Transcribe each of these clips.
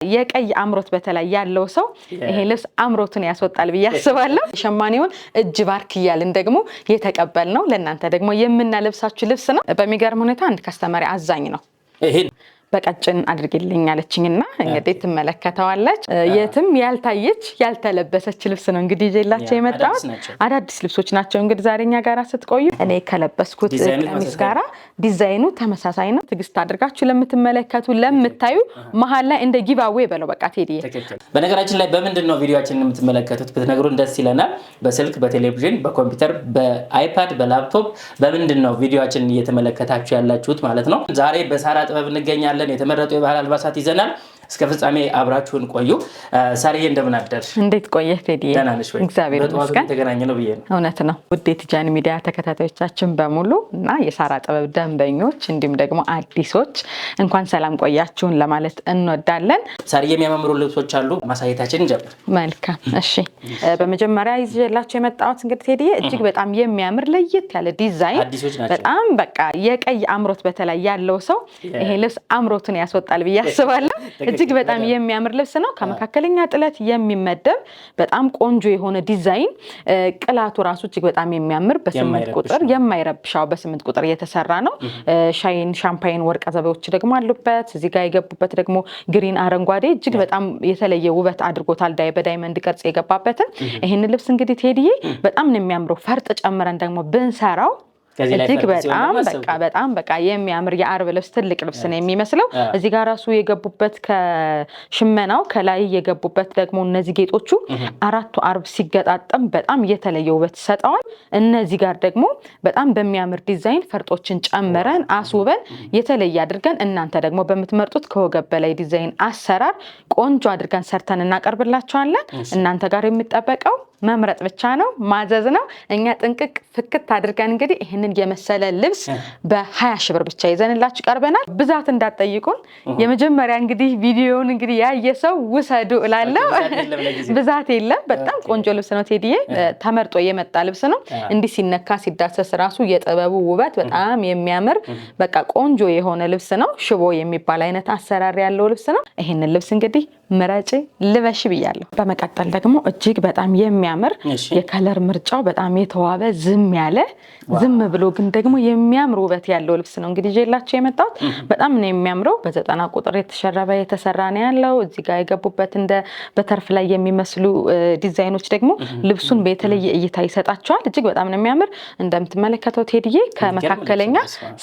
የቀይ አምሮት በተለይ ያለው ሰው ይሄ ልብስ አምሮቱን ያስወጣል ብዬ አስባለሁ። ሸማኔውን እጅ ባርክ ይያልን ደግሞ የተቀበልነው ለእናንተ ደግሞ የምናለብሳችሁ ልብስ ነው። በሚገርም ሁኔታ አንድ ከስተመሪ አዛኝ ነው። በቀጭን አድርግልኝ አለችኝና እንግዲህ ትመለከታዋለች። የትም ያልታየች ያልተለበሰች ልብስ ነው እንግዲህ ይዤላችሁ የመጣሁት። አዳዲስ ልብሶች ናቸው እንግዲህ ዛሬኛ ጋራ ስትቆዩ እኔ ከለበስኩት ቀሚስ ጋራ ዲዛይኑ ተመሳሳይ ነው። ትግስት አድርጋችሁ ለምትመለከቱ ለምታዩ መሃል ላይ እንደ ጊቫዌ በለው በቃ ቴዲ። በነገራችን ላይ በመንድነው ቪዲዮአችንን የምትመለከቱት ብትነግሩን ደስ ይለናል። በስልክ በቴሌቪዥን በኮምፒውተር በአይፓድ በላፕቶፕ በመንድነው ቪዲዮአችንን እየተመለከታችሁ ያላችሁት ማለት ነው። ዛሬ በሳራ ጥበብ እንገኛለን። የተመረጡ የባህል አልባሳት ይዘናል። እስከ ፍጻሜ አብራችሁን ቆዩ። ሳሪዬ እንደምን አደርሽ? እንዴት ቆየህ ቴዲ? እግዚአብሔር ይመስገን ተገናኘነው ብዬ ነው። እውነት ነው። ውድ የቲጃኒ ሚዲያ ተከታታዮቻችን በሙሉ እና የሳራ ጥበብ ደንበኞች እንዲሁም ደግሞ አዲሶች እንኳን ሰላም ቆያችሁን ለማለት እንወዳለን። ሳሪዬ የሚያማምሩ ልብሶች አሉ። ማሳየታችንን ጀምር። መልካም እሺ። በመጀመሪያ ይዤላችሁ የመጣሁት እንግዲህ ቴዲ እጅግ በጣም የሚያምር ለየት ያለ ዲዛይን በጣም በቃ የቀይ አምሮት በተለይ ያለው ሰው ይሄ ልብስ አምሮቱን ያስወጣል ብዬ አስባለሁ። እጅግ በጣም የሚያምር ልብስ ነው። ከመካከለኛ ጥለት የሚመደብ በጣም ቆንጆ የሆነ ዲዛይን ቅላቱ ራሱ እጅግ በጣም የሚያምር በ8 ቁጥር የማይረብሻው በ8 ቁጥር የተሰራ ነው። ሻይን ሻምፓይን ወርቀ ዘበዎች ደግሞ አሉበት። እዚህ ጋር የገቡበት ደግሞ ግሪን አረንጓዴ እጅግ በጣም የተለየ ውበት አድርጎታል። በዳይመንድ ቅርጽ የገባበትን ይሄን ልብስ እንግዲህ ቴዲዬ በጣም ነው የሚያምረው። ፈርጥ ጨምረን ደግሞ ብንሰራው እጅግ በጣም በቃ የሚያምር የአርብ ልብስ ትልቅ ልብስ ነው የሚመስለው። እዚህ ጋር ራሱ የገቡበት ከሽመናው ከላይ የገቡበት ደግሞ እነዚህ ጌጦቹ አራቱ አርብ ሲገጣጠም በጣም የተለየ ውበት ሰጠዋል። እነዚህ ጋር ደግሞ በጣም በሚያምር ዲዛይን ፈርጦችን ጨምረን አስውበን የተለየ አድርገን እናንተ ደግሞ በምትመርጡት ከወገብ በላይ ዲዛይን አሰራር ቆንጆ አድርገን ሰርተን እናቀርብላችኋለን። እናንተ ጋር የሚጠበቀው መምረጥ ብቻ ነው፣ ማዘዝ ነው። እኛ ጥንቅቅ ፍክት አድርገን እንግዲህ ይሄንን የመሰለ ልብስ በ20 ሺህ ብር ብቻ ይዘንላችሁ ቀርበናል። ብዛት እንዳትጠይቁን። የመጀመሪያ እንግዲህ ቪዲዮውን እንግዲህ ያየ ሰው ውሰዱ እላለሁ። ብዛት የለም። በጣም ቆንጆ ልብስ ነው ቴዲዬ፣ ተመርጦ የመጣ ልብስ ነው። እንዲህ ሲነካ ሲዳሰስ ራሱ የጥበቡ ውበት በጣም የሚያምር በቃ ቆንጆ የሆነ ልብስ ነው። ሽቦ የሚባል አይነት አሰራር ያለው ልብስ ነው። ይሄንን ልብስ እንግዲህ ምረጪ ልበሽ ብያለሁ። በመቀጠል ደግሞ እጅግ በጣም የሚያምር የከለር ምርጫው በጣም የተዋበ ዝም ያለ ዝም ብሎ ግን ደግሞ የሚያምር ውበት ያለው ልብስ ነው እንግዲህ ይዤላችሁ የመጣሁት። በጣም ነው የሚያምረው። በ90 ቁጥር የተሸረበ የተሰራ ነው ያለው። እዚህ ጋር የገቡበት እንደ በተርፍ ላይ የሚመስሉ ዲዛይኖች ደግሞ ልብሱን በተለየ እይታ ይሰጣቸዋል። እጅግ በጣም ነው የሚያምር። እንደምትመለከተው ቴዲዬ ከመካከለኛ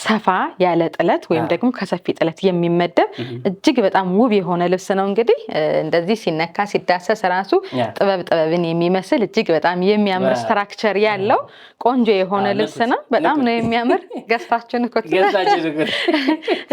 ሰፋ ያለ ጥለት ወይም ደግሞ ከሰፊ ጥለት የሚመደብ እጅግ በጣም ውብ የሆነ ልብስ ነው እንግዲህ እንደዚህ ሲነካ ሲዳሰስ ራሱ ጥበብን የሚመስል እጅግ በጣም የሚያምር ስትራክቸር ያለው ቆንጆ የሆነ ልብስ ነው። በጣም ነው የሚያምር። ገዝታችሁ ንኩት።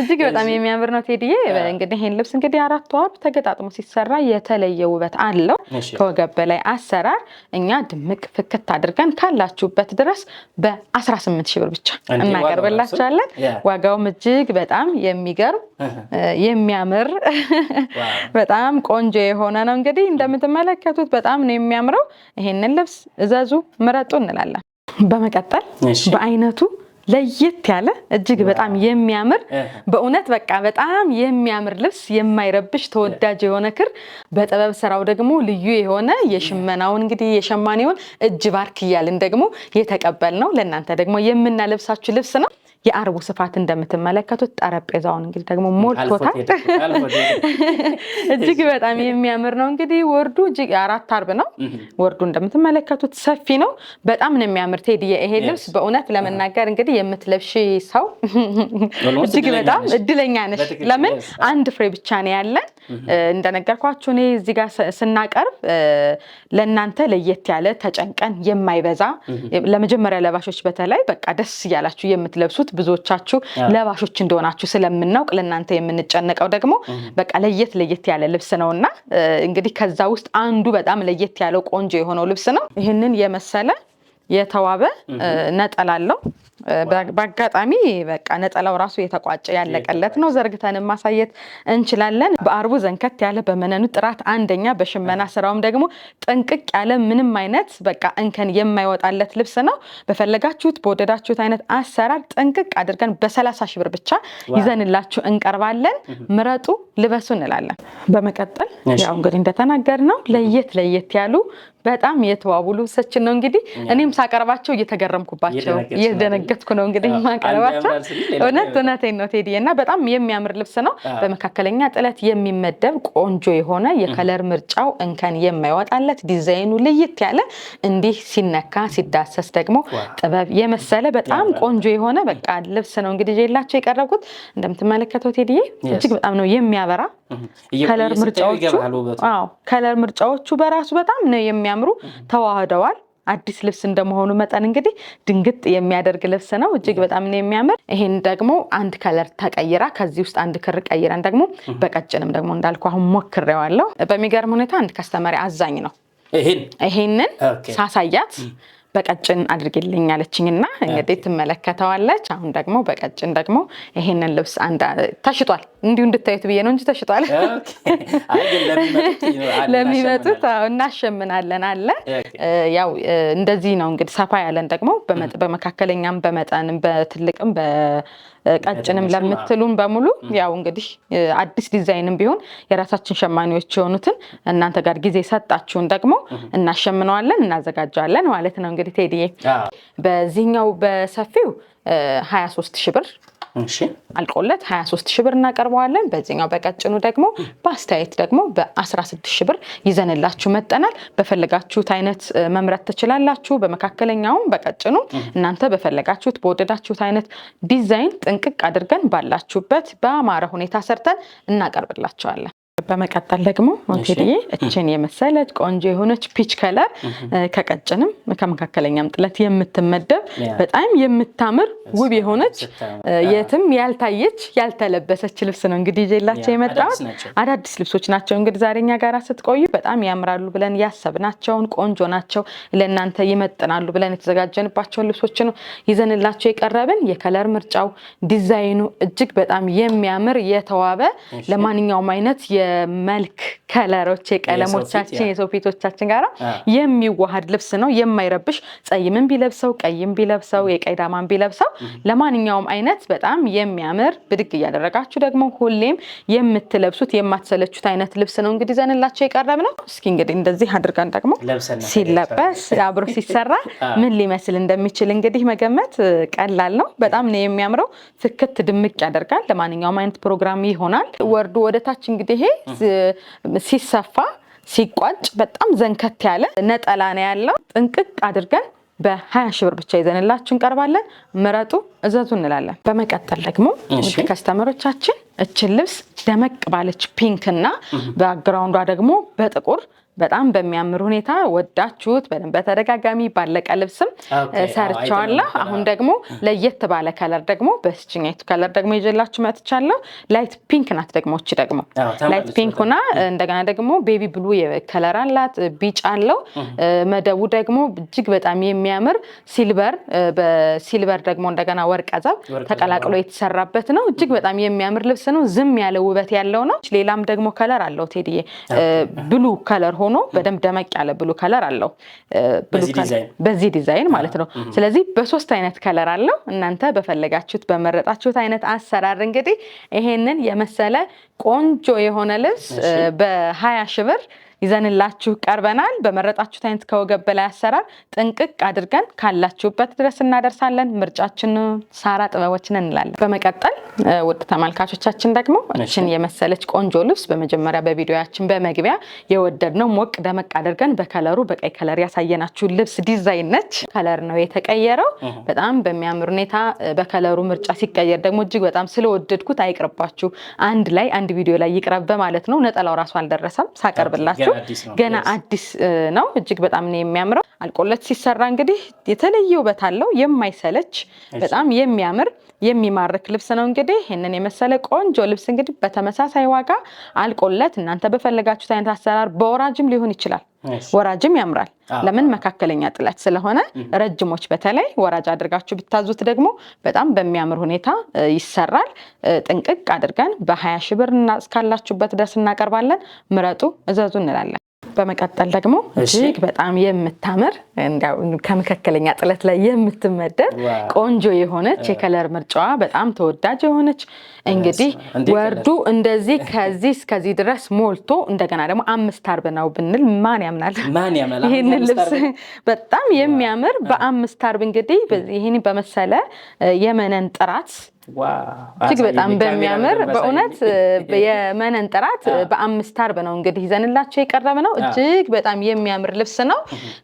እጅግ በጣም የሚያምር ነው ቴዲዬ። እንግዲህ ይሄን ልብስ እንግዲህ አራቱ አርብ ተገጣጥሞ ሲሰራ የተለየ ውበት አለው። ከወገብ በላይ አሰራር እኛ ድምቅ ፍክት አድርገን ካላችሁበት ድረስ በ18 ሺህ ብር ብቻ እናቀርብላችኋለን። ዋጋውም እጅግ በጣም የሚገርም የሚያምር በጣም ቆንጆ የሆነ ነው። እንግዲህ እንደምትመለከቱት በጣም ነው የሚያምረው። ይሄንን ልብስ እዘዙ፣ ምረጡ እንላለን። በመቀጠል በአይነቱ ለየት ያለ እጅግ በጣም የሚያምር በእውነት በቃ በጣም የሚያምር ልብስ የማይረብሽ ተወዳጅ የሆነ ክር በጥበብ ስራው ደግሞ ልዩ የሆነ የሽመናውን እንግዲህ የሸማኔውን እጅ ባርክ ይያልን ደግሞ የተቀበልነው ለእናንተ ደግሞ የምናለብሳችሁ ልብስ ነው። የአርቡ ስፋት እንደምትመለከቱት ጠረጴዛውን እንግዲህ ደግሞ ሞልቶታል። እጅግ በጣም የሚያምር ነው። እንግዲህ ወርዱ እጅግ 4 አርብ ነው። ወርዱ እንደምትመለከቱት ሰፊ ነው። በጣም ነው የሚያምር ቴዲዬ። ይሄ ልብስ በእውነት ለመናገር እንግዲህ የምትለብሺ ሰው እጅግ በጣም እድለኛ ነሽ። ለምን አንድ ፍሬ ብቻ ነው ያለን። እንደነገርኳችሁ እኔ እዚህ ጋር ስናቀርብ ለእናንተ ለየት ያለ ተጨንቀን የማይበዛ ለመጀመሪያ ለባሾች በተለይ በቃ ደስ እያላችሁ የምትለብሱት ብዙዎቻችሁ ለባሾች እንደሆናችሁ ስለምናውቅ ለእናንተ የምንጨነቀው ደግሞ በቃ ለየት ያለ ልብስ ነውና እንግዲህ ከዛ ውስጥ አንዱ በጣም ለየት ያለው ቆንጆ የሆነው ልብስ ነው። ይሄንን የመሰለ የተዋበ ነጠላ አለው። በአጋጣሚ በቃ ነጠላው ራሱ የተቋጨ ያለቀለት ነው። ዘርግተን ማሳየት እንችላለን። በአርቡ ዘንከት ያለ በመነኑ ጥራት አንደኛ፣ በሽመና ስራውም ደግሞ ጥንቅቅ ያለ ምንም አይነት በቃ እንከን የማይወጣለት ልብስ ነው። በፈለጋችሁት በወደዳችሁት አይነት አሰራር ጥንቅቅ አድርገን በ30 ሺህ ብር ብቻ ይዘንላችሁ እንቀርባለን። ምረጡ፣ ልበሱ እንላለን። በመቀጠል ያው እንግዲህ እንደተናገርነው ለየት ያሉ በጣም የተዋቡ ልብሶችን ነው እንግዲህ እኔም ሳቀርባቸው እየተገረምኩባቸው እየደነገጥኩ ነው እንግዲህ ማቀርባቸው። እውነቴን ነው ቴዲ እና በጣም የሚያምር ልብስ ነው። በመካከለኛ ጥለት የሚመደብ ቆንጆ የሆነ የከለር ምርጫው እንከን የማይወጣለት ዲዛይኑ ለየት ያለ እንዲህ ሲነካ ሲዳሰስ ደግሞ ጥበብ የመሰለ በጣም ቆንጆ የሆነ በቃ ልብስ ነው እንግዲህ ይዤላችሁ የቀረብኩት። እንደምትመለከተው ቴዲዬ እጅግ በጣም ነው የሚያበራ ከለር ምርጫዎቹ በራሱ በጣም ነው የሚያምሩ ተዋህደዋል። አዲስ ልብስ እንደመሆኑ መጠን እንግዲህ ድንግጥ የሚያደርግ ልብስ ነው። እጅግ በጣም ነው የሚያምር። ይሄን ደግሞ አንድ ከለር ተቀይራ ከዚህ ውስጥ አንድ ክር ቀይረን ደግሞ በቀጭንም ደግሞ እንዳልኩ አሁን ሞክሬዋለሁ። በሚገርም ሁኔታ አንድ ከስተመሪ አዛኝ ነው ይሄንን ሳሳያት በቀጭን አድርግልኝ አለችኝና እንግዲህ ትመለከተዋለች። አሁን ደግሞ በቀጭን ደግሞ ይሄንን ልብስ ተሽጧል። እንዲሁ እንድታዩት ብዬ ነው እንጂ ተሽጧል። ለሚመጡት እናሸምናለን አለ። ያው እንደዚህ ነው እንግዲህ ሰፋ ያለን ደግሞ በመካከለኛም በመጠንም በትልቅም ቀጭንም ለምትሉን በሙሉ ያው እንግዲህ አዲስ ዲዛይንም ቢሆን የራሳችን ሸማኔዎች የሆኑትን እናንተ ጋር ጊዜ ሰጣችሁን ደግሞ እናሸምነዋለን እናዘጋጃለን ማለት ነው። እንግዲህ ቴዲዬ በዚህኛው በሰፊው 23 ሺህ ብር አልቆለት 23 ሺህ ብር እናቀርበዋለን። በዚህኛው በቀጭኑ ደግሞ በአስተያየት ደግሞ በ16 ሺህ ብር ይዘንላችሁ መጠናል። በፈለጋችሁት አይነት መምረጥ ትችላላችሁ። በመካከለኛውም በቀጭኑ እናንተ በፈለጋችሁት በወደዳችሁት አይነት ዲዛይን ጥንቅቅ አድርገን ባላችሁበት በአማረ ሁኔታ ሰርተን እናቀርብላችኋለን። በመቀጠል ደግሞ ቴዲዬ እችን የመሰለች ቆንጆ የሆነች ፒች ከለር ከቀጭንም ከመካከለኛም ጥለት የምትመደብ በጣም የምታምር ውብ የሆነች የትም ያልታየች ያልተለበሰች ልብስ ነው እንግዲህ ይዤላችሁ የመጣሁት። አዳዲስ ልብሶች ናቸው እንግዲህ ዛሬኛ ጋር ስትቆዩ በጣም ያምራሉ ብለን ያሰብናቸውን ቆንጆ ናቸው ለእናንተ ይመጥናሉ ብለን የተዘጋጀንባቸውን ልብሶች ነው ይዘንላችሁ የቀረብን። የከለር ምርጫው ዲዛይኑ እጅግ በጣም የሚያምር የተዋበ ለማንኛውም አይነት የመልክ ከለሮች የቀለሞቻችን የሰው ፊቶቻችን ጋር የሚዋሃድ ልብስ ነው። የማይረብሽ ጸይምን ቢለብሰው ቀይም ቢለብሰው የቀይ ዳማን ቢለብሰው ለማንኛውም አይነት በጣም የሚያምር ብድግ እያደረጋችሁ ደግሞ ሁሌም የምትለብሱት የማትሰለቹት አይነት ልብስ ነው እንግዲህ ዘንላችሁ የቀረብ ነው። እስኪ እንግዲህ እንደዚህ አድርገን ደግሞ ሲለበስ አብሮ ሲሰራ ምን ሊመስል እንደሚችል እንግዲህ መገመት ቀላል ነው። በጣም ነው የሚያምረው። ፍክት ድምቅ ያደርጋል። ለማንኛውም አይነት ፕሮግራም ይሆናል። ወርዱ ወደታች እንግዲህ ሲሰፋ ሲቋጭ በጣም ዘንከት ያለ ነጠላ ነው ያለው። ጥንቅቅ አድርገን በ20 ሺህ ብር ብቻ ይዘንላችሁ እንቀርባለን። ምረጡ፣ እዘዙ እንላለን። በመቀጠል ደግሞ ከስተመሮቻችን እችን ልብስ ደመቅ ባለች ፒንክ እና ባክግራውንዷ ደግሞ በጥቁር በጣም በሚያምር ሁኔታ ወዳችሁት በደንብ በተደጋጋሚ ባለቀ ልብስም ሰርቻለሁ። አሁን ደግሞ ለየት ባለ ከለር ደግሞ በስችኛይቱ ከለር ደግሞ ይዤላችሁ መጥቻለሁ። ላይት ፒንክ ናት። ደግሞ እቺ ደግሞ ላይት ፒንክ ሆና እንደገና ደግሞ ቤቢ ብሉ የከለር አላት፣ ቢጫ አለው። መደቡ ደግሞ እጅግ በጣም የሚያምር ሲልቨር በሲልቨር ደግሞ እንደገና ወርቀ ዘብ ተቀላቅሎ የተሰራበት ነው። እጅግ በጣም የሚያምር ልብስ ነው። ዝም ያለ ውበት ያለው ነው። ሌላም ደግሞ ከለር አለው ቴዲዬ ብሉ ከለር ሆኖ በደንብ ደመቅ ያለ ብሉ ከለር አለው። በዚህ ዲዛይን ማለት ነው። ስለዚህ በሶስት አይነት ከለር አለው። እናንተ በፈለጋችሁት በመረጣችሁት አይነት አሰራር እንግዲህ ይሄንን የመሰለ ቆንጆ የሆነ ልብስ በ20 ሺህ ብር ይዘንላችሁ ቀርበናል። በመረጣችሁት አይነት ከወገብ በላይ አሰራር ጥንቅቅ አድርገን ካላችሁበት ድረስ እናደርሳለን። ምርጫችን ሳራ ጥበቦችን እንላለን። በመቀጠል ውድ ተመልካቾቻችን ደግሞ እችን የመሰለች ቆንጆ ልብስ በመጀመሪያ በቪዲዮያችን በመግቢያ የወደድነው ሞቅ ደመቅ አድርገን በከለሩ በቀይ ከለር ያሳየናችሁ ልብስ ዲዛይን ነች። ከለር ነው የተቀየረው። በጣም በሚያምር ሁኔታ በከለሩ ምርጫ ሲቀየር ደግሞ እጅግ በጣም ስለወደድኩት አይቅርባችሁ፣ አንድ ላይ አንድ ቪዲዮ ላይ ይቅረብ በማለት ነው። ነጠላው ራሱ አልደረሰም ሳቀርብላችሁ ገና አዲስ ነው። እጅግ በጣም ነው የሚያምረው። አልቆለት ሲሰራ እንግዲህ የተለየ ውበት አለው። የማይሰለች በጣም የሚያምር የሚማርክ ልብስ ነው። እንግዲህ ይሄንን የመሰለ ቆንጆ ልብስ እንግዲህ በተመሳሳይ ዋጋ አልቆለት እናንተ በፈለጋችሁት አይነት አሰራር በወራጅም ሊሆን ይችላል ወራጅም ያምራል። ለምን መካከለኛ ጥለት ስለሆነ ረጅሞች በተለይ ወራጅ አድርጋችሁ ብታዙት ደግሞ በጣም በሚያምር ሁኔታ ይሰራል። ጥንቅቅ አድርገን በ20 ሺህ ብር እስካላችሁበት ድረስ እናቀርባለን። ምረጡ፣ እዘዙ እንላለን። በመቀጠል ደግሞ እጅግ በጣም የምታምር ከመካከለኛ ጥለት ላይ የምትመደብ ቆንጆ የሆነች የከለር ምርጫዋ በጣም ተወዳጅ የሆነች እንግዲህ ወርዱ እንደዚህ ከዚህ እስከዚህ ድረስ ሞልቶ እንደገና ደግሞ 5 አርብ ነው ብንል ማን ያምናል? ይሄንን ልብስ በጣም የሚያምር በ5 አርብ እንግዲህ ይሄን በመሰለ የመነን ጥራት እጅግ በጣም በሚያምር በእውነት የመነን ጥራት በ5 አርብ ነው እንግዲህ ይዘንላችሁ የቀረብነው። እጅግ በጣም የሚያምር ልብስ ነው።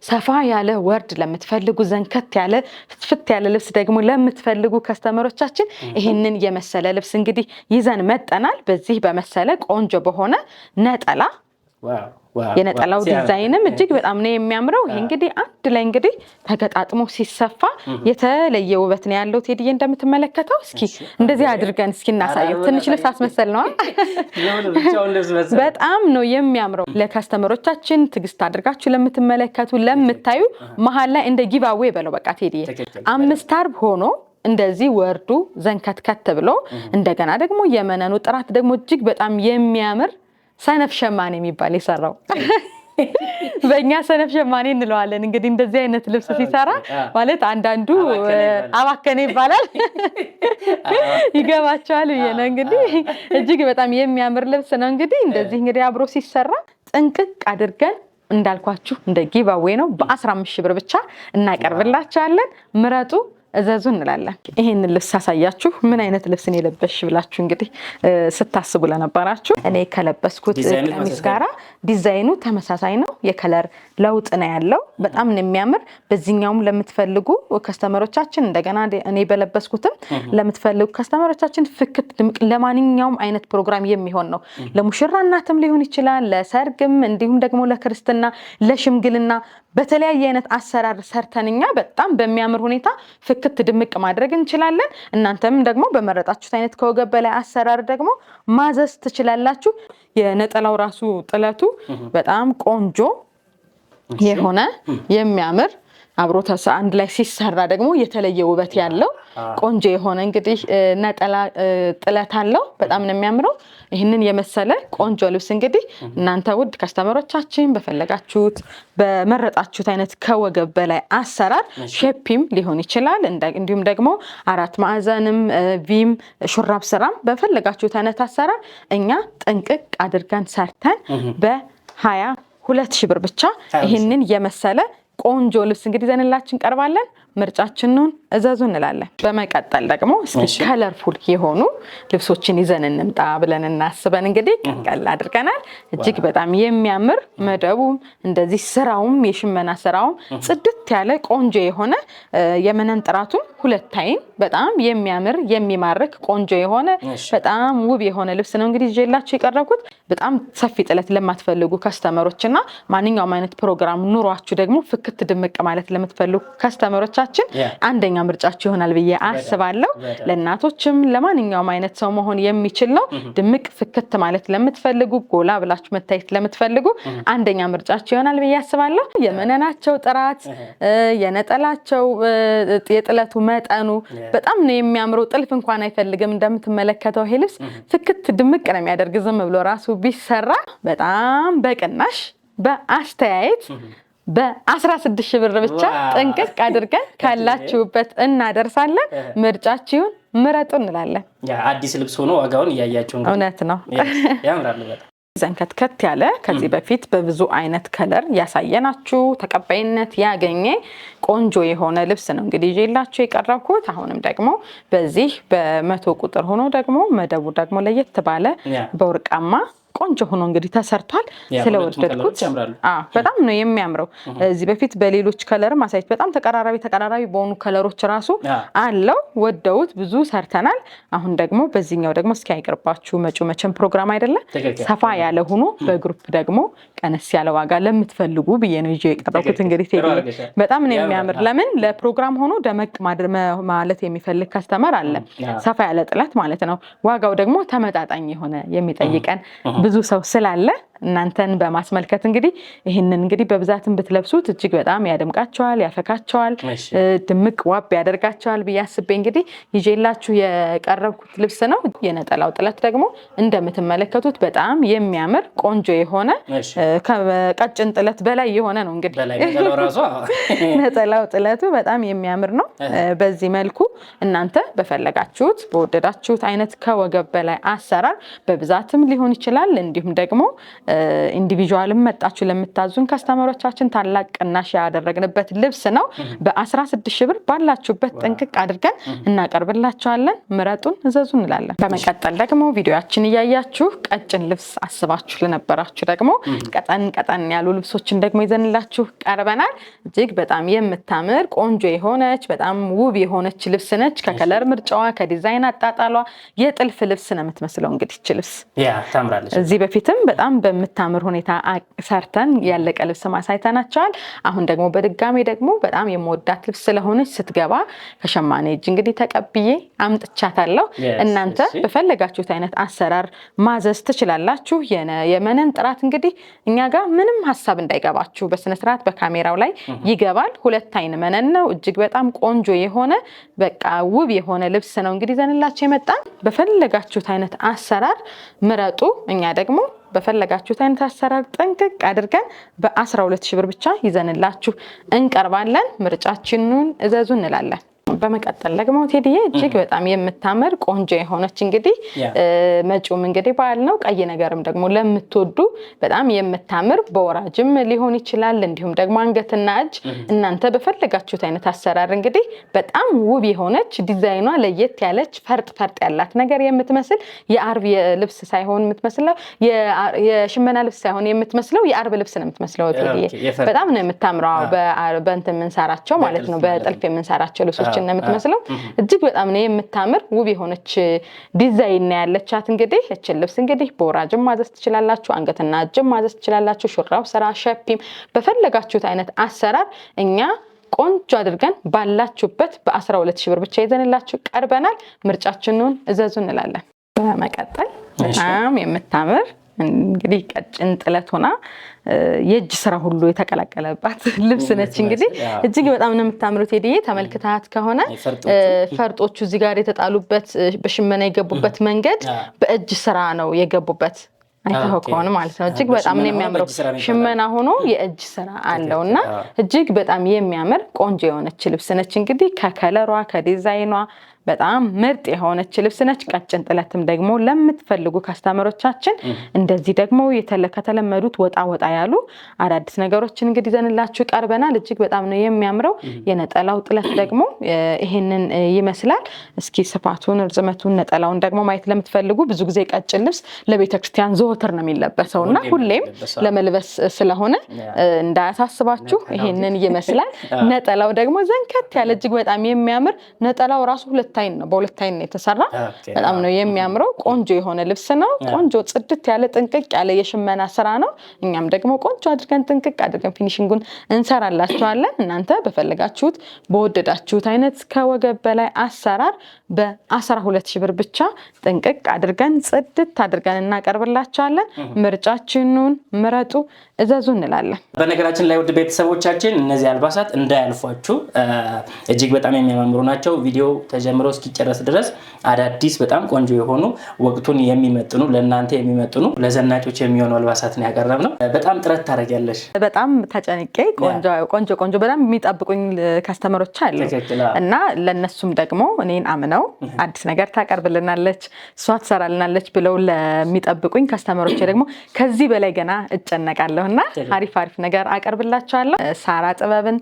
ሰፋ ያለ ወርድ ለምትፈልጉ፣ ዘንከት ያለ ፍት ያለ ልብስ ደግሞ ለምትፈልጉ ከስተመሮቻችን ይሄንን የመሰለ ልብስ እንግዲህ ይዘን መጠናል። በዚህ በመሰለ ቆንጆ በሆነ ነጠላ የነጠላው ዲዛይንም እጅግ በጣም ነው የሚያምረው። ይሄ እንግዲህ አንድ ላይ እንግዲህ ተገጣጥሞ ሲሰፋ የተለየ ውበት ነው ያለው። ቴዲዬ እንደምትመለከተው እስኪ እንደዚህ አድርገን እስኪ እናሳየው። ትንሽ ልብስ አስመሰል ነው፣ በጣም ነው የሚያምረው። ለከስተመሮቻችን ትግስት አድርጋችሁ ለምትመለከቱ ለምታዩ መሀል ላይ እንደ ጊቫዌ በለው በቃ ቴዲዬ 5 አርብ ሆኖ እንደዚህ ወርዱ ዘንከትከት ብሎ እንደገና ደግሞ የመነኑ ጥራት ደግሞ እጅግ በጣም የሚያምር ሰነፍ ሸማኔ የሚባል የሰራው በእኛ ሰነፍ ሸማኔ እንለዋለን። እንግዲህ እንደዚህ አይነት ልብስ ሲሰራ ማለት አንዳንዱ አባከነ ይባላል ይገባቸዋል ብዬ ነው። እንግዲህ እጅግ በጣም የሚያምር ልብስ ነው። እንግዲህ እንደዚህ እንግዲህ አብሮ ሲሰራ ጥንቅቅ አድርገን እንዳልኳችሁ እንደ ጊቫዌ ነው በ15 ሺህ ብር ብቻ እናቀርብላችኋለን። ምረጡ፣ እዘዙ እንላለን። ይሄንን ልብስ ሳሳያችሁ ምን አይነት ልብስን የለበሽ ብላችሁ እንግዲህ ስታስቡ ለነበራችሁ እኔ ከለበስኩት ቀሚስ ጋራ ዲዛይኑ ተመሳሳይ ነው። የከለር ለውጥ ነው ያለው። በጣም ነው የሚያምር። በዚህኛውም ለምትፈልጉ ከስተመሮቻችን እንደገና እኔ በለበስኩትም ለምትፈልጉ ከስተመሮቻችን ፍክት ድምቅ ለማንኛውም አይነት ፕሮግራም የሚሆን ነው። ለሙሽራ እናትም ሊሆን ይችላል፣ ለሰርግም፣ እንዲሁም ደግሞ ለክርስትና፣ ለሽምግልና በተለያየ አይነት አሰራር ሰርተንኛ በጣም በሚያምር ሁኔታ ፍክት ድምቅ ማድረግ እንችላለን። እናንተም ደግሞ በመረጣችሁት አይነት ከወገብ በላይ አሰራር ደግሞ ማዘዝ ትችላላችሁ። የነጠላው ራሱ ጥለቱ በጣም ቆንጆ የሆነ የሚያምር አብሮ አንድ ላይ ሲሰራ ደግሞ የተለየ ውበት ያለው ቆንጆ የሆነ እንግዲህ ነጠላ ጥለት አለው። በጣም ነው የሚያምረው። ይህንን የመሰለ ቆንጆ ልብስ እንግዲህ እናንተ ውድ ከስተመሮቻችን በፈለጋችሁት በመረጣችሁት አይነት ከወገብ በላይ አሰራር ሼፒም ሊሆን ይችላል፣ እንዲሁም ደግሞ 4 ማዕዘንም ቪም ሹራብ ስራም በፈለጋችሁት አይነት አሰራር እኛ ጥንቅቅ አድርገን ሰርተን በ22 ሺህ ብር ብቻ ይህንን የመሰለ ቆንጆ ልብስ እንግዲህ ዘንላችን ቀርባለን። ምርጫችንን እዘዙ እንላለን። በመቀጠል ደግሞ እስኪ ከለርፉል የሆኑ ልብሶችን ይዘን እንምጣ ብለን እናስበን እንግዲህ ቀንቀል አድርገናል። እጅግ በጣም የሚያምር መደቡም እንደዚህ ስራውም የሽመና ስራውም ጽድት ያለ ቆንጆ የሆነ የመነን ጥራቱም 2 አይን በጣም የሚያምር የሚማርክ ቆንጆ የሆነ በጣም ውብ የሆነ ልብስ ነው እንግዲህ ይዤላችሁ የቀረብኩት። በጣም ሰፊ ጥለት ለማትፈልጉ ከስተመሮችና ማንኛውም አይነት ፕሮግራም ኑሯችሁ ደግሞ ፍክት ድምቅ ማለት ለምትፈልጉ ከስተመሮቻችን አንደኛ ምርጫችሁ ይሆናል ብዬ አስባለሁ። ለእናቶችም ለማንኛውም አይነት ሰው መሆን የሚችል ነው። ድምቅ ፍክት ማለት ለምትፈልጉ፣ ጎላ ብላችሁ መታየት ለምትፈልጉ አንደኛ ምርጫችሁ ይሆናል ብዬ አስባለሁ። የመነናቸው ጥራት፣ የነጠላቸው የጥለቱ መጠኑ በጣም ነው የሚያምረው። ጥልፍ እንኳን አይፈልግም። እንደምትመለከተው ይሄ ልብስ ፍክት ድምቅ ነው የሚያደርግ። ዝም ብሎ ራሱ ቢሰራ በጣም በቅናሽ በአስተያየት በ16 ሺህ ብር ብቻ ጥንቅቅ አድርገን ካላችሁበት እናደርሳለን። ምርጫችሁን ምረጡ እንላለን። አዲስ ልብስ ሆኖ ዋጋውን እያያችሁ እንግዲህ እውነት ነው ያምራል በጣም ዘንከትከት ያለ ከዚህ በፊት በብዙ አይነት ከለር ያሳየናችሁ ተቀባይነት ያገኘ ቆንጆ የሆነ ልብስ ነው እንግዲህ ይዤላችሁ የቀረብኩት። አሁንም ደግሞ በዚህ በ100 ቁጥር ሆኖ ደግሞ መደቡ ደግሞ ለየት ባለ በወርቃማ ቆንጆ ሆኖ እንግዲህ ተሰርቷል። ስለወደድኩት በጣም ነው የሚያምረው። እዚህ በፊት በሌሎች ከለር ማሳየት በጣም ተቀራራቢ በሆኑ ከለሮች ራሱ አለው። ወደውት ብዙ ሰርተናል። አሁን ደግሞ በዚህኛው ደግሞ እስኪ አይቀርባችሁ መቼም ፕሮግራም አይደለም ሰፋ ያለ ሆኖ በግሩፕ ደግሞ ቀነስ ያለ ዋጋ ለምትፈልጉ ብዬ ነው ይዤ የቀረብኩት። እንግዲህ በጣም ነው የሚያምር። ለምን ለፕሮግራም ሆኖ ደመቅ ማለት የሚፈልግ ከስተመር አለ። ሰፋ ያለ ጥለት ማለት ነው። ዋጋው ደግሞ ተመጣጣኝ የሆነ የሚጠይቀን ብዙ ሰው ስላለ እናንተን በማስመልከት እንግዲህ ይህንን እንግዲህ በብዛትም ብትለብሱት እጅግ በጣም ያደምቃቸዋል፣ ያፈካቸዋል፣ ድምቅ ዋብ ያደርጋቸዋል ብዬ አስቤ እንግዲህ ይዤላችሁ የቀረብኩት ልብስ ነው። የነጠላው ጥለት ደግሞ እንደምትመለከቱት በጣም የሚያምር ቆንጆ የሆነ ከቀጭን ጥለት በላይ የሆነ ነው። እንግዲህ ነጠላው ጥለቱ በጣም የሚያምር ነው። በዚህ መልኩ እናንተ በፈለጋችሁት በወደዳችሁት አይነት ከወገብ በላይ አሰራር በብዛትም ሊሆን ይችላል። እንዲሁም ደግሞ ኢንዲቪጁዋልም መጣችሁ ለምታዙን ከስተመሮቻችን ታላቅ ቅናሽ ያደረግንበት ልብስ ነው። በ16,000 ብር ባላችሁበት ጥንቅቅ አድርገን እናቀርብላችኋለን። ምረጡን፣ እዘዙ እንላለን። በመቀጠል ደግሞ ቪዲዮአችን እያያችሁ ቀጭን ልብስ አስባችሁ ለነበራችሁ ደግሞ ቀጠን ያሉ ልብሶችን ደግሞ ይዘንላችሁ ቀርበናል። እጅግ በጣም የምታምር ቆንጆ የሆነች በጣም ውብ የሆነች ልብስ ነች። ከከለር ምርጫዋ ከዲዛይን አጣጣሏ የጥልፍ ልብስ ነው የምትመስለው። እንግዲህ እቺ ልብስ ታምራለች። እዚህ በፊትም በጣም በምታምር ሁኔታ ሰርተን ያለቀ ልብስ ማሳይተናቸዋል። አሁን ደግሞ በድጋሚ ደግሞ በጣም የምወዳት ልብስ ስለሆነች ስትገባ ከሸማኔ እጅ እንግዲህ ተቀብዬ አምጥቻታለሁ። እናንተ በፈለጋችሁት አይነት አሰራር ማዘዝ ትችላላችሁ። የመነን ጥራት እንግዲህ እኛ ጋር ምንም ሀሳብ እንዳይገባችሁ በስነስርዓት በካሜራው ላይ ይገባል። 2 አይን መነን ነው። እጅግ በጣም ቆንጆ የሆነ በቃ ውብ የሆነ ልብስ ነው እንግዲህ ዘንላችሁ የመጣን። በፈለጋችሁት አይነት አሰራር ምረጡ። እኛ ደግሞ በፈለጋችሁት አይነት አሰራር ጥንቅቅ አድርገን በ12,000 ብር ብቻ ይዘንላችሁ እንቀርባለን። ምርጫችንን እዘዙ እንላለን። በመቀጠል ደግሞ ቴዲዬ እጅግ በጣም የምታምር ቆንጆ የሆነች እንግዲህ መጪውም እንግዲህ በዓል ነው። ቀይ ነገርም ደግሞ ለምትወዱ በጣም የምታምር በወራጅም ሊሆን ይችላል። እንዲሁም ደግሞ አንገትና እጅ እናንተ በፈለጋችሁት አይነት አሰራር እንግዲህ በጣም ውብ የሆነች ዲዛይኗ ለየት ያለች ፈርጥ ያላት ነገር የምትመስል የአርብ ልብስ ሳይሆን የምትመስለው የሽመና ልብስ ሳይሆን የምትመስለው የአርብ ልብስ ነው የምትመስለው። ቴዲዬ በጣም ነው የምታምረው። በእንትን የምንሰራቸው ማለት ነው በጥልፍ የምንሰራቸው ልብሶች ነው የምትመስለው። እጅግ በጣም ነው የምታምር ውብ የሆነች ዲዛይን ነው ያለቻት። እንግዲህ እቺን ልብስ እንግዲህ በወራጅም ማዘዝ ትችላላችሁ፣ አንገትና እጅም ማዘዝ ትችላላችሁ። ሹራብ ስራ ሸፒም በፈለጋችሁት አይነት አሰራር እኛ ቆንጆ አድርገን ባላችሁበት በ12,000 ብር ብቻ ይዘንላችሁ ቀርበናል። ምርጫችንን እዘዙ እንላለን። በመቀጠል በጣም የምታምር እንግዲህ ቀጭን ጥለት ሆና የእጅ ስራ ሁሉ የተቀላቀለባት ልብስ ነች። እንግዲህ እጅግ በጣም ነው የምታምሩት። ሄዲዬ ተመልክታት ከሆነ ፈርጦቹ እዚህ ጋር የተጣሉበት በሽመና የገቡበት መንገድ በእጅ ስራ ነው የገቡበት። አይተኸው ከሆነ ማለት ነው። እጅግ በጣም ነው የሚያምረው። ሽመና ሆኖ የእጅ ስራ አለውና እጅግ በጣም የሚያምር ቆንጆ የሆነች ልብስ ነች። እንግዲህ ከከለሯ ከዲዛይኗ በጣም ምርጥ የሆነች ልብስ ነች። ቀጭን ጥለትም ደግሞ ለምትፈልጉ ካስተመሮቻችን እንደዚህ ደግሞ ከተለመዱት ወጣ ያሉ አዳዲስ ነገሮችን እንግዲህ ዘንላችሁ ቀርበናል። እጅግ በጣም ነው የሚያምረው። የነጠላው ጥለት ደግሞ ይሄንን ይመስላል። እስኪ ስፋቱን፣ ርዝመቱን፣ ነጠላውን ደግሞ ማየት ለምትፈልጉ ብዙ ጊዜ ቀጭን ልብስ ለቤተክርስቲያን ዘወትር ነው የሚለበሰውና ሁሌም ለመልበስ ስለሆነ እንዳያሳስባችሁ ይሄንን ይመስላል። ነጠላው ደግሞ ዘንከት ያለ እጅግ በጣም የሚያምር ነጠላው ራሱ በሁለት አይን ነው የተሰራ። በጣም ነው የሚያምረው። ቆንጆ የሆነ ልብስ ነው። ቆንጆ ጽድት ያለ ጥንቅቅ ያለ የሽመና ስራ ነው። እኛም ደግሞ ቆንጆ አድርገን ጥንቅቅ አድርገን ፊኒሺንጉን እንሰራላችኋለን። እናንተ በፈለጋችሁት በወደዳችሁት አይነት ከወገብ በላይ አሰራር በ12,000 ብር ብቻ ጥንቅቅ አድርገን ጽድት አድርገን እናቀርብላችኋለን። ምርጫችንን ምረጡ፣ እዘዙ እንላለን። በነገራችን ላይ ውድ ቤተሰቦቻችን እነዚህ አልባሳት እንዳያልፏችሁ እጅግ በጣም የሚያማምሩ ናቸው። ቪዲዮ ተጀምሮ እስኪጨረስ ድረስ አዳዲስ በጣም ቆንጆ የሆኑ ወቅቱን የሚመጥኑ ለእናንተ የሚመጥኑ ለዘናጮች የሚሆኑ አልባሳትን ያቀረብነው። በጣም ጥረት ታደርጊያለሽ። በጣም ተጨንቄ ቆንጆ በጣም የሚጠብቁኝ ከስተመሮች አሉ እና ለነሱም ደግሞ እኔን አምነው አዲስ ነገር ታቀርብልናለች እሷ ትሰራልናለች ብለው ለሚጠብቁኝ ከስተመሮች ደግሞ ከዚህ በላይ ገና እጨነቃለሁ እና አሪፍ ነገር አቀርብላችኋለሁ። ሳራ ጥበብን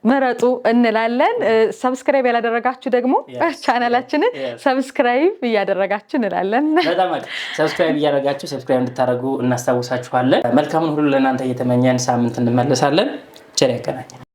ምረጡ እንላለን። ሰብስክራይብ ያላደረጋችሁ ደግሞ ቻናላችንን ሰብስክራይብ እያደረጋችሁ እንላለን። በጣም ሰብስክራይብ እያደረጋችሁ ሰብስክራይብ እንድታደርጉ እናስታውሳችኋለን። መልካሙን ሁሉ ለእናንተ እየተመኘን ሳምንት እንመለሳለን። ቸር ያገናኘን።